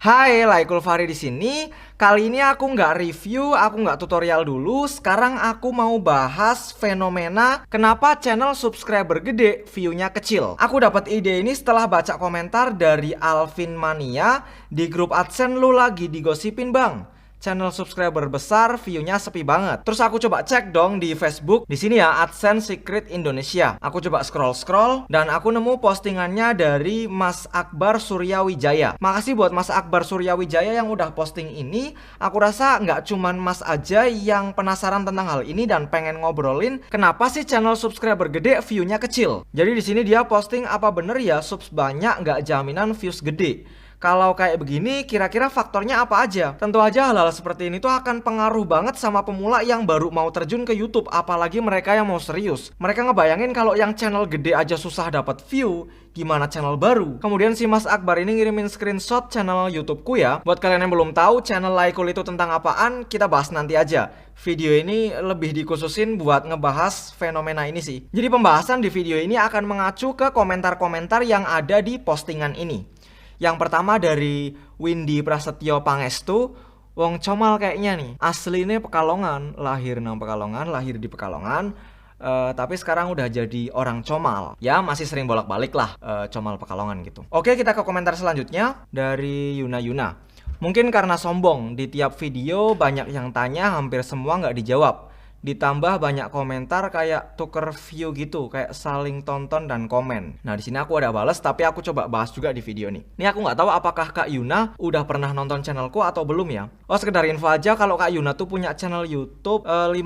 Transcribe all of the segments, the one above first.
Hai, Laikul Fahri di sini. Kali ini aku nggak review, aku nggak tutorial dulu. Sekarang aku mau bahas fenomena kenapa channel subscriber gede, view-nya kecil. Aku dapat ide ini setelah baca komentar dari Alvin Mania di grup AdSense. Lu lagi digosipin bang, channel subscriber besar, view-nya sepi banget. Terus aku coba cek dong di Facebook. Di sini ya, AdSense Secret Indonesia. Aku coba scroll-scroll dan aku nemu postingannya dari Mas Akbar Suryawijaya. Makasih buat Mas Akbar Suryawijaya yang udah posting ini. Aku rasa nggak cuman Mas aja yang penasaran tentang hal ini dan pengen ngobrolin kenapa sih channel subscriber gede, view-nya kecil. Jadi di sini dia posting apa bener ya subs banyak nggak jaminan views gede. Kalau kayak begini, kira-kira faktornya apa aja? Tentu aja hal-hal seperti ini tuh akan pengaruh banget sama pemula yang baru mau terjun ke YouTube, apalagi mereka yang mau serius. Mereka ngebayangin kalau yang channel gede aja susah dapat view, gimana channel baru? Kemudian si Mas Akbar ini ngirimin screenshot channel YouTubeku ya. Buat kalian yang belum tahu channel Laikul itu tentang apaan, kita bahas nanti aja. Video ini lebih dikhususin buat ngebahas fenomena ini sih. Jadi pembahasan di video ini akan mengacu ke komentar-komentar yang ada di postingan ini. Yang pertama dari Windy Prasetyo Pangestu. Wong comal kayaknya nih, aslinya Pekalongan, lahir nang Pekalongan, lahir di Pekalongan, tapi sekarang udah jadi orang comal. Ya masih sering bolak-balik lah, comal Pekalongan gitu. Oke, kita ke komentar selanjutnya dari Yuna Yuna. Mungkin karena sombong, di tiap video banyak yang tanya, hampir semua nggak dijawab. Ditambah banyak komentar kayak tuker view gitu, kayak saling tonton dan komen. Nah di sini aku ada balas, tapi aku coba bahas juga di video nih. Ini aku nggak tahu apakah Kak Yuna udah pernah nonton channelku atau belum ya. Oh, sekedar info aja kalau Kak Yuna tuh punya channel YouTube 500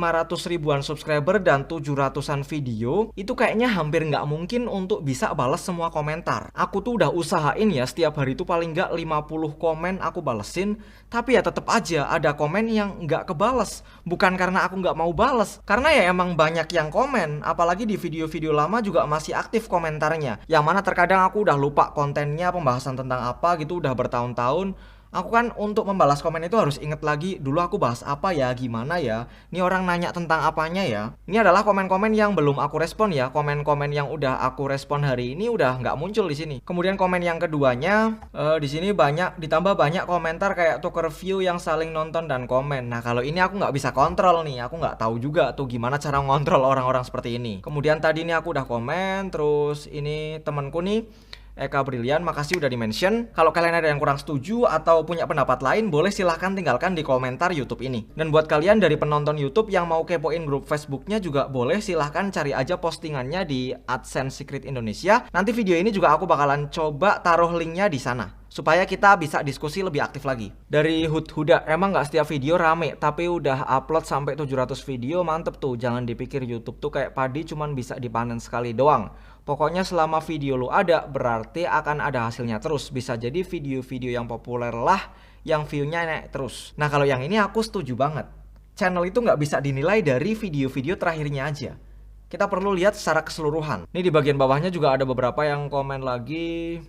ribuan subscriber dan 700-an video. Itu kayaknya hampir nggak mungkin untuk bisa balas semua komentar. Aku tuh udah usahain ya, setiap hari tuh paling nggak 50 komen aku balesin. Tapi ya tetap aja ada komen yang nggak kebales. Bukan karena aku nggak mau balas, karena ya emang banyak yang komen. Apalagi di video-video lama juga masih aktif komentarnya, yang mana terkadang aku udah lupa kontennya, pembahasan tentang apa gitu, udah bertahun-tahun. Aku kan untuk membalas komen itu harus inget lagi, dulu aku bahas apa ya, gimana ya, ini orang nanya tentang apanya ya. Ini adalah komen-komen yang belum aku respon ya. Komen-komen yang udah aku respon hari ini udah nggak muncul di sini. Kemudian komen yang keduanya, di sini ditambah banyak komentar kayak tuker view yang saling nonton dan komen. Nah kalau ini aku nggak bisa kontrol nih, aku nggak tahu juga tuh gimana cara ngontrol orang-orang seperti ini. Kemudian tadi ini aku udah komen, terus ini temanku nih, Eka Brilian, makasih udah di-mention. Kalau kalian ada yang kurang setuju atau punya pendapat lain, boleh silahkan tinggalkan di komentar YouTube ini. Dan buat kalian dari penonton YouTube yang mau kepoin grup Facebooknya juga boleh silahkan cari aja postingannya di AdSense Secret Indonesia. Nanti video ini juga aku bakalan coba taruh linknya di sana, supaya kita bisa diskusi lebih aktif lagi. Dari Huda, emang nggak setiap video rame, tapi udah upload sampai 700 video, mantep tuh. Jangan dipikir YouTube tuh kayak padi cuman bisa dipanen sekali doang. Pokoknya selama video lu ada, berarti akan ada hasilnya terus. Bisa jadi video-video yang populer lah yang view-nya naik terus. Nah kalau yang ini aku setuju banget. Channel itu nggak bisa dinilai dari video-video terakhirnya aja. Kita perlu lihat secara keseluruhan. Ini di bagian bawahnya juga ada beberapa yang komen lagi.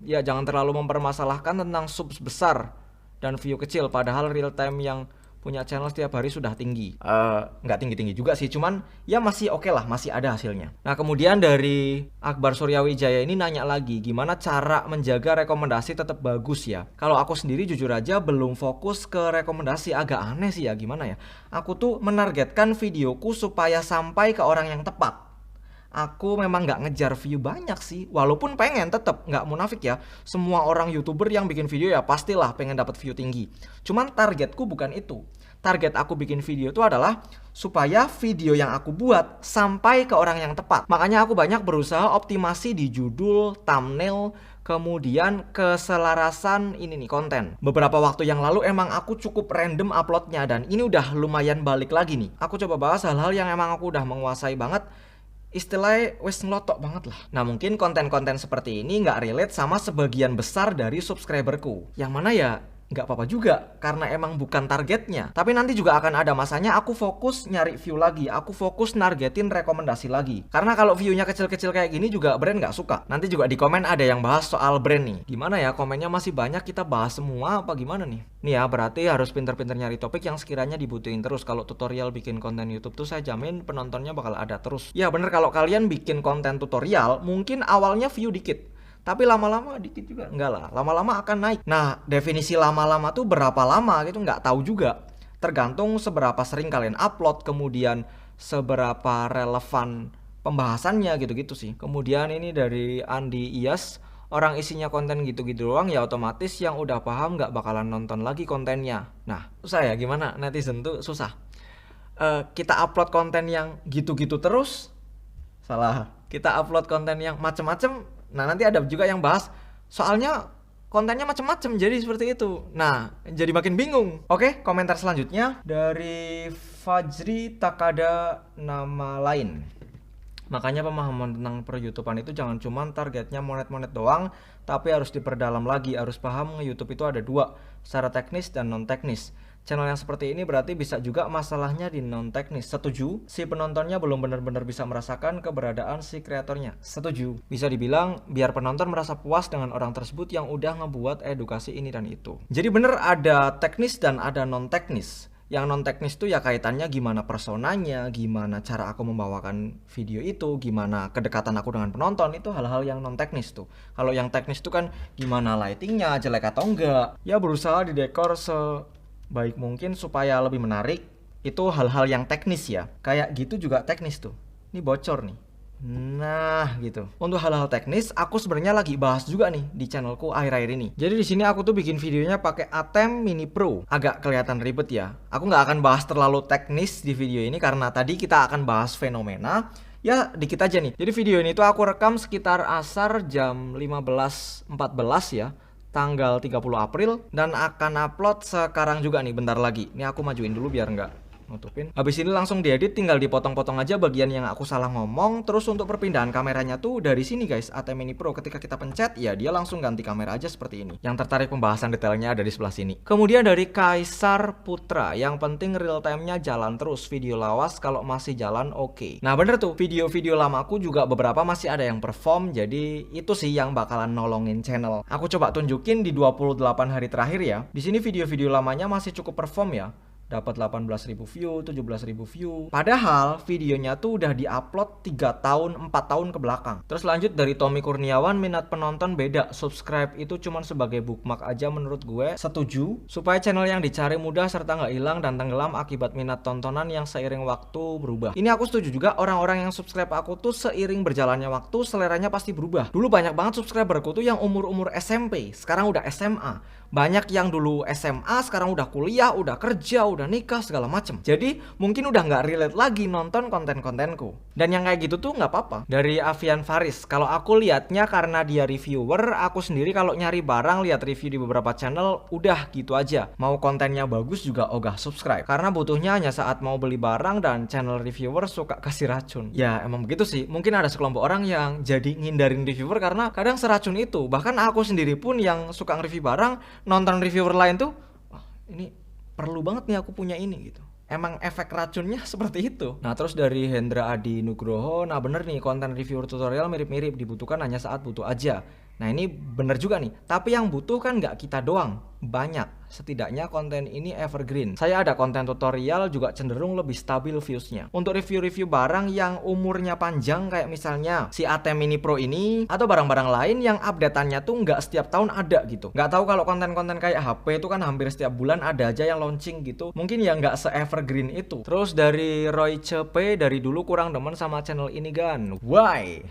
Ya jangan terlalu mempermasalahkan tentang subs besar dan view kecil, padahal real time yang punya channel setiap hari sudah tinggi. Nggak tinggi-tinggi juga sih, cuman ya masih oke lah, masih ada hasilnya. Nah kemudian dari Akbar Suryawijaya ini nanya lagi, gimana cara menjaga rekomendasi tetap bagus ya? Kalau aku sendiri jujur aja belum fokus ke rekomendasi, agak aneh sih ya, gimana ya? Aku tuh menargetkan videoku supaya sampai ke orang yang tepat. Aku memang nggak ngejar view banyak sih, walaupun pengen tetap, nggak munafik ya. Semua orang YouTuber yang bikin video ya pastilah pengen dapat view tinggi. Cuman targetku bukan itu. Target aku bikin video itu adalah supaya video yang aku buat sampai ke orang yang tepat. Makanya aku banyak berusaha optimasi di judul, thumbnail, kemudian keselarasan ini nih konten. Beberapa waktu yang lalu emang aku cukup random uploadnya, dan ini udah lumayan balik lagi nih. Aku coba bahas hal-hal yang emang aku udah menguasai banget. Istilahnya wes ngelotok banget lah. Nah mungkin konten-konten seperti ini nggak relate sama sebagian besar dari subscriberku, yang mana ya nggak apa-apa juga, karena emang bukan targetnya. Tapi nanti juga akan ada masanya aku fokus nyari view lagi, aku fokus nargetin rekomendasi lagi. Karena kalau viewnya kecil-kecil kayak gini juga brand nggak suka. Nanti juga di komen ada yang bahas soal brand nih. Gimana ya, komennya masih banyak, kita bahas semua apa gimana nih? Nih ya, berarti harus pinter-pinter nyari topik yang sekiranya dibutuhin terus. Kalau tutorial bikin konten YouTube tuh saya jamin penontonnya bakal ada terus. Ya bener, kalau kalian bikin konten tutorial mungkin awalnya view dikit, Tapi lama-lama dikit juga enggak lah, lama-lama akan naik. Nah, definisi lama-lama tuh berapa lama gitu nggak tahu juga. Tergantung seberapa sering kalian upload, kemudian seberapa relevan pembahasannya gitu-gitu sih. Kemudian ini dari Andi Iyas, orang isinya konten gitu-gitu doang ya otomatis yang udah paham nggak bakalan nonton lagi kontennya. Nah, susah ya, gimana netizen tuh susah. Kita upload konten yang gitu-gitu terus, salah. Kita upload konten yang macem-macem, nah nanti ada juga yang bahas soalnya kontennya macem-macem, jadi seperti itu. Nah, jadi makin bingung. Oke, komentar selanjutnya dari Fajri Takada nama lain. Makanya pemahaman tentang per-YouTubean itu jangan cuma targetnya monet-monet doang, tapi harus diperdalam lagi. Harus paham nge-YouTube itu ada dua, secara teknis dan non-teknis. Channel yang seperti ini berarti bisa juga masalahnya di non-teknis. Setuju? Si penontonnya belum benar-benar bisa merasakan keberadaan si kreatornya. Setuju. Bisa dibilang biar penonton merasa puas dengan orang tersebut yang udah ngebuat edukasi ini dan itu. Jadi bener ada teknis dan ada non-teknis. Yang non-teknis tuh ya kaitannya gimana personanya, gimana cara aku membawakan video itu, gimana kedekatan aku dengan penonton, itu hal-hal yang non-teknis tuh. Kalau yang teknis tuh kan gimana lightingnya, jelek atau enggak, ya berusaha didekor sebaik mungkin supaya lebih menarik. Itu hal-hal yang teknis ya. Kayak gitu juga teknis tuh. Ini bocor nih. Nah, gitu. Untuk hal-hal teknis, aku sebenarnya lagi bahas juga nih di channelku akhir-akhir ini. Jadi di sini aku tuh bikin videonya pakai ATEM Mini Pro. Agak kelihatan ribet ya. Aku nggak akan bahas terlalu teknis di video ini karena tadi kita akan bahas fenomena. Ya, dikit aja nih. Jadi video ini tuh aku rekam sekitar asar jam 15.14 ya. Tanggal 30 April. Dan akan upload sekarang juga nih, bentar lagi. Ini aku majuin dulu biar nggak nutupin. Habis ini langsung diedit, tinggal dipotong-potong aja bagian yang aku salah ngomong. Terus untuk perpindahan kameranya tuh dari sini guys, ATEM Mini Pro. Ketika kita pencet ya dia langsung ganti kamera aja seperti ini. Yang tertarik pembahasan detailnya ada di sebelah sini. Kemudian dari Kaisar Putra, yang penting real time-nya jalan terus, video lawas kalau masih jalan oke. Nah bener tuh, video-video lamaku juga beberapa masih ada yang perform. Jadi itu sih yang bakalan nolongin channel. Aku coba tunjukin di 28 hari terakhir ya. Di sini video-video lamanya masih cukup perform ya. Dapat 18.000 view, 17.000 view. Padahal videonya tuh udah diupload 3 tahun, 4 tahun ke belakang. Terus lanjut dari Tommy Kurniawan, minat penonton beda. Subscribe itu cuman sebagai bookmark aja menurut gue. Setuju. Supaya channel yang dicari mudah serta nggak hilang dan tenggelam akibat minat tontonan yang seiring waktu berubah. Ini aku setuju juga, orang-orang yang subscribe aku tuh seiring berjalannya waktu seleranya pasti berubah. Dulu banyak banget subscriberku tuh yang umur-umur SMP, sekarang udah SMA. Banyak yang dulu SMA, sekarang udah kuliah, udah kerja, udah nikah, segala macem. Jadi mungkin udah nggak relate lagi nonton konten-kontenku. Dan yang kayak gitu tuh nggak apa-apa. Dari Avian Faris, kalau aku liatnya karena dia reviewer, aku sendiri kalau nyari barang, lihat review di beberapa channel, udah gitu aja. Mau kontennya bagus juga ogah subscribe. Karena butuhnya hanya saat mau beli barang dan channel reviewer suka kasih racun. Ya emang begitu sih. Mungkin ada sekelompok orang yang jadi ngindarin reviewer karena kadang seracun itu. Bahkan aku sendiri pun yang suka nge-review barang, nonton reviewer lain tuh, wah ini perlu banget nih aku punya ini gitu. Emang efek racunnya seperti itu. Nah terus dari Hendra Adi Nugroho, nah bener nih konten reviewer tutorial mirip-mirip, dibutuhkan hanya saat butuh aja. Nah ini bener juga nih, tapi yang butuh kan nggak kita doang, banyak. Setidaknya konten ini evergreen. Saya ada konten tutorial juga cenderung lebih stabil viewsnya. Untuk review-review barang yang umurnya panjang kayak misalnya si ATEM Mini Pro ini, atau barang-barang lain yang updateannya tuh nggak setiap tahun ada gitu. Nggak tahu kalau konten-konten kayak HP itu kan hampir setiap bulan ada aja yang launching gitu. Mungkin ya nggak se-evergreen itu. Terus dari Roy CP, dari dulu kurang demen sama channel ini kan. Why?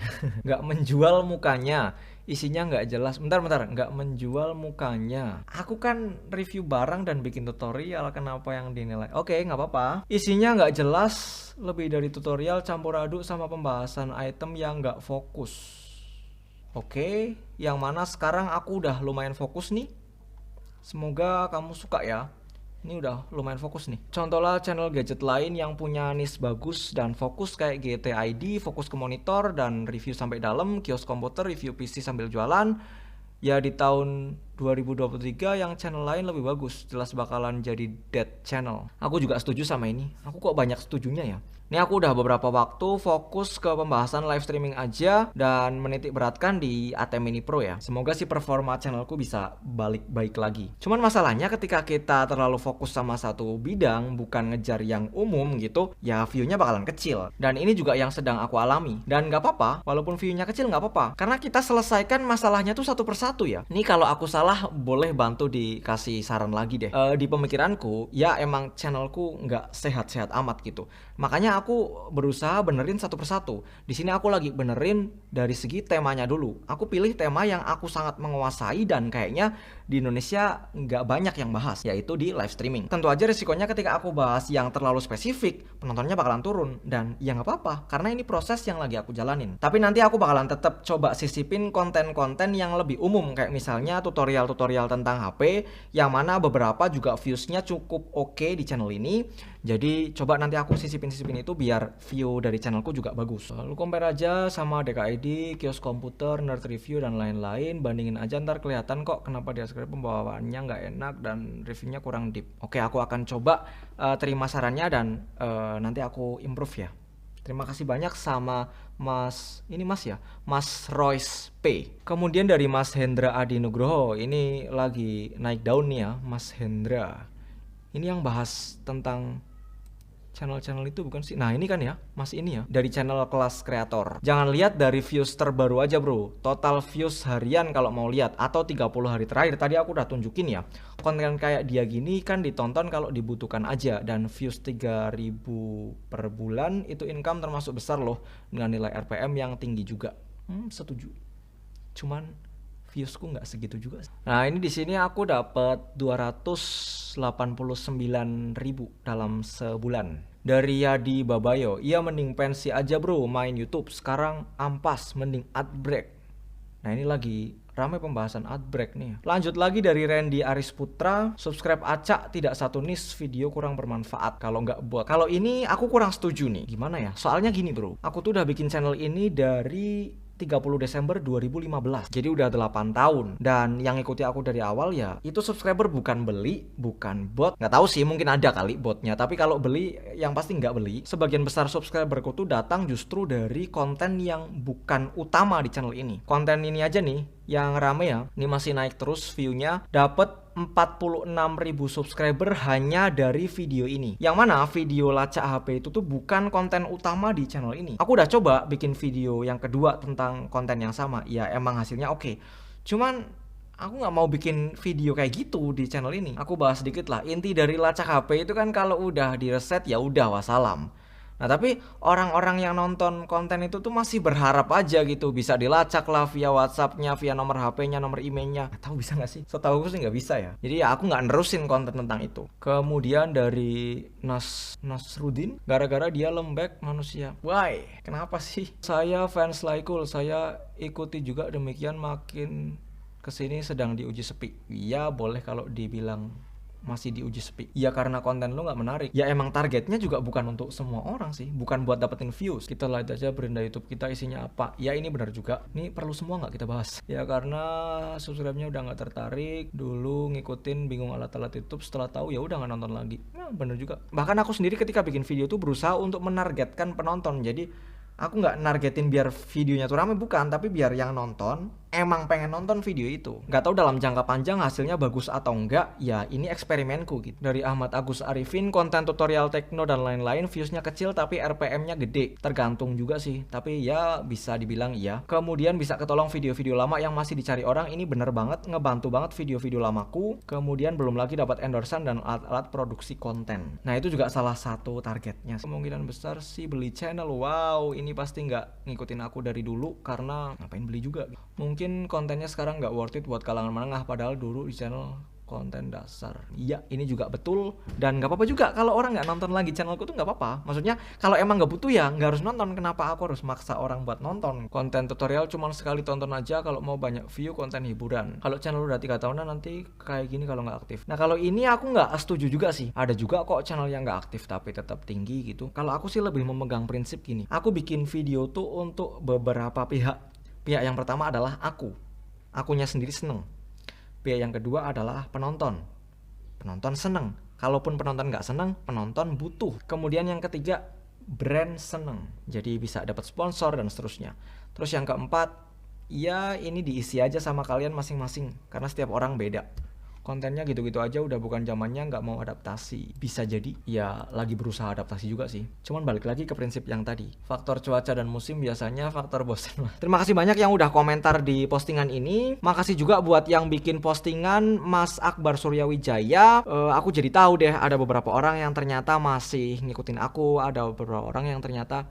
Nggak menjual mukanya. Isinya nggak jelas. Bentar, nggak menjual mukanya. Aku kan review barang dan bikin tutorial, kenapa yang dinilai? Oke, nggak apa-apa. Isinya nggak jelas, lebih dari tutorial campur aduk sama pembahasan item yang nggak fokus. Oke, yang mana sekarang aku udah lumayan fokus nih. Semoga kamu suka ya. Ini udah lumayan fokus nih. Contohlah channel gadget lain yang punya niche bagus dan fokus kayak GTID, fokus ke monitor dan review sampai dalam, kios komputer, review PC sambil jualan. Ya di tahun 2023 yang channel lain lebih bagus, jelas bakalan jadi dead channel. Aku juga setuju sama ini. Aku kok banyak setujunya ya. Ini aku udah beberapa waktu fokus ke pembahasan live streaming aja dan menitik beratkan di AT Mini Pro ya. Semoga sih performa channelku bisa balik baik lagi. Cuman masalahnya ketika kita terlalu fokus sama satu bidang, bukan ngejar yang umum gitu, ya view-nya bakalan kecil. Dan ini juga yang sedang aku alami. Dan gak apa-apa, walaupun view-nya kecil gak apa-apa. Karena kita selesaikan masalahnya tuh satu persatu ya. Ini kalau aku salah boleh bantu dikasih saran lagi deh. Di pemikiranku, ya emang channelku nggak sehat-sehat amat gitu. Makanya aku berusaha benerin satu persatu. Di sini aku lagi benerin dari segi temanya dulu. Aku pilih tema yang aku sangat menguasai dan kayaknya di Indonesia nggak banyak yang bahas, yaitu di live streaming. Tentu aja risikonya ketika aku bahas yang terlalu spesifik, penontonnya bakalan turun. Dan ya nggak apa-apa, karena ini proses yang lagi aku jalanin. Tapi nanti aku bakalan tetap coba sisipin konten-konten yang lebih umum, kayak misalnya tutorial-tutorial tentang HP, yang mana beberapa juga viewsnya cukup oke di channel ini. Jadi coba nanti aku sisipin itu biar view dari channelku juga bagus. Lalu compare aja sama DKID, Kios Komputer, Nerd Review dan lain-lain. Bandingin aja, ntar kelihatan kok kenapa dia script pembawaannya nggak enak dan reviewnya kurang deep. Oke, aku akan coba terima sarannya dan nanti aku improve ya. Terima kasih banyak sama Mas Royce P. Kemudian dari Mas Hendra Adi Nugroho, ini lagi naik daun nih ya, Mas Hendra. Ini yang bahas tentang channel-channel itu bukan sih? Nah ini kan ya, masih ini ya, dari channel kelas kreator. Jangan lihat dari views terbaru aja bro, total views harian kalau mau lihat, atau 30 hari terakhir. Tadi aku udah tunjukin ya, konten kayak dia gini kan ditonton kalau dibutuhkan aja. Dan views 3000 per bulan, itu income termasuk besar loh, dengan nilai RPM yang tinggi juga. Setuju. Cuman viewsku nggak segitu juga. Nah ini di sini aku dapat 289.000 dalam sebulan. Dari Yadi Babayo, ia mending pensi aja bro main YouTube, sekarang ampas mending adbreak. Nah ini lagi ramai pembahasan adbreak nih. Lanjut lagi dari Randy Aris Putra, subscribe acak tidak satu niche, video kurang bermanfaat kalau nggak buat. Kalau ini aku kurang setuju nih. Gimana ya? Soalnya gini bro, aku tuh udah bikin channel ini dari 30 Desember 2015. Jadi udah 8 tahun. Dan yang ikuti aku dari awal ya, itu subscriber bukan beli, bukan bot. Nggak tahu sih, mungkin ada kali botnya. Tapi kalau beli, yang pasti nggak beli. Sebagian besar subscriberku tuh datang justru dari konten yang bukan utama di channel ini. Konten ini aja nih, yang rame ya, ini masih naik terus view-nya, dapat 46.000 subscriber hanya dari video ini. Yang mana video lacak HP itu tuh bukan konten utama di channel ini. Aku udah coba bikin video yang kedua tentang konten yang sama. Ya emang hasilnya oke. Cuman aku nggak mau bikin video kayak gitu di channel ini. Aku bahas sedikit lah. Inti dari lacak HP itu kan kalau udah direset ya udah wassalam. Nah tapi orang-orang yang nonton konten itu tuh masih berharap aja gitu bisa dilacak lah via WhatsAppnya, via nomor HP-nya, nomor emailnya. Tahu bisa nggak sih? Setahu aku sih nggak bisa ya. Jadi ya aku nggak nerusin konten tentang itu. Kemudian dari Nasrudin, gara-gara dia lembek manusia. Why? Kenapa sih? Saya fans Laikul, saya ikuti juga demikian, makin kesini sedang diuji sepi. Ya boleh kalau dibilang masih diuji sepi. Ya karena konten lu nggak menarik. Ya emang targetnya juga bukan untuk semua orang sih, bukan buat dapetin views. Kita lihat aja beranda YouTube kita isinya apa. Ya ini benar juga. Ini perlu semua nggak kita bahas? Ya karena subscribe-nya udah nggak tertarik. Dulu ngikutin bingung alat-alat YouTube, setelah tahu ya udah nggak nonton lagi. Nah benar juga. Bahkan aku sendiri ketika bikin video tuh berusaha untuk menargetkan penonton. Jadi aku nggak nargetin biar videonya tuh rame, bukan, tapi biar yang nonton emang pengen nonton video itu. Nggak tahu dalam jangka panjang hasilnya bagus atau enggak, ya ini eksperimenku gitu. Dari Ahmad Agus Arifin, konten tutorial tekno dan lain-lain viewsnya kecil tapi RPM-nya gede. Tergantung juga sih, tapi ya bisa dibilang iya. Kemudian bisa ketolong video-video lama yang masih dicari orang, ini bener banget, ngebantu banget video-video lamaku. Kemudian belum lagi dapat endorsan dan alat-alat produksi konten. Nah itu juga salah satu targetnya. Kemungkinan besar sih beli channel. Wow, ini pasti nggak ngikutin aku dari dulu karena ngapain beli juga. Mungkin kontennya sekarang nggak worth it buat kalangan menengah, padahal dulu di channel konten dasar. Iya, ini juga betul. Dan nggak apa-apa juga kalau orang nggak nonton lagi channelku tuh nggak apa-apa. Maksudnya kalau emang nggak butuh ya nggak harus nonton. Kenapa aku harus maksa orang buat nonton? Konten tutorial cuma sekali tonton aja kalau mau banyak view, konten hiburan. Kalau channel udah 3 tahunan nanti kayak gini kalau nggak aktif. Nah kalau ini aku nggak setuju juga sih. Ada juga kok channel yang nggak aktif tapi tetap tinggi gitu. Kalau aku sih lebih memegang prinsip gini. Aku bikin video tuh untuk beberapa pihak. Pihak yang pertama adalah akunya sendiri seneng. B yang kedua adalah penonton. Penonton seneng. Kalaupun penonton nggak seneng, penonton butuh. Kemudian yang ketiga, brand seneng. Jadi bisa dapat sponsor dan seterusnya. Terus yang keempat, ya ini diisi aja sama kalian masing-masing. Karena setiap orang beda. Kontennya gitu-gitu aja udah bukan zamannya, nggak mau adaptasi. Bisa jadi ya lagi berusaha adaptasi juga sih. Cuman balik lagi ke prinsip yang tadi, faktor cuaca dan musim biasanya faktor bosan. Terima kasih banyak yang udah komentar di postingan ini. Makasih juga buat yang bikin postingan Mas Akbar Suryawijaya. Aku jadi tahu deh ada beberapa orang yang ternyata masih ngikutin aku, ada beberapa orang yang ternyata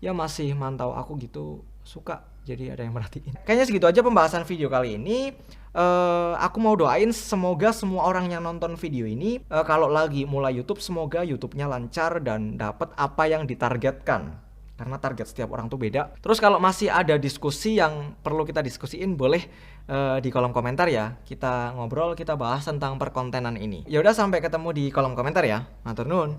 ya masih mantau aku gitu, suka. Jadi ada yang merhatiin. Kayaknya segitu aja pembahasan video kali ini. Aku mau doain semoga semua orang yang nonton video ini kalau lagi mulai YouTube, semoga YouTube-nya lancar dan dapat apa yang ditargetkan. Karena target setiap orang tuh beda. Terus kalau masih ada diskusi yang perlu kita diskusiin, boleh di kolom komentar ya. Kita ngobrol, kita bahas tentang perkontenan ini. Ya udah, sampai ketemu di kolom komentar ya. Matur nuwun.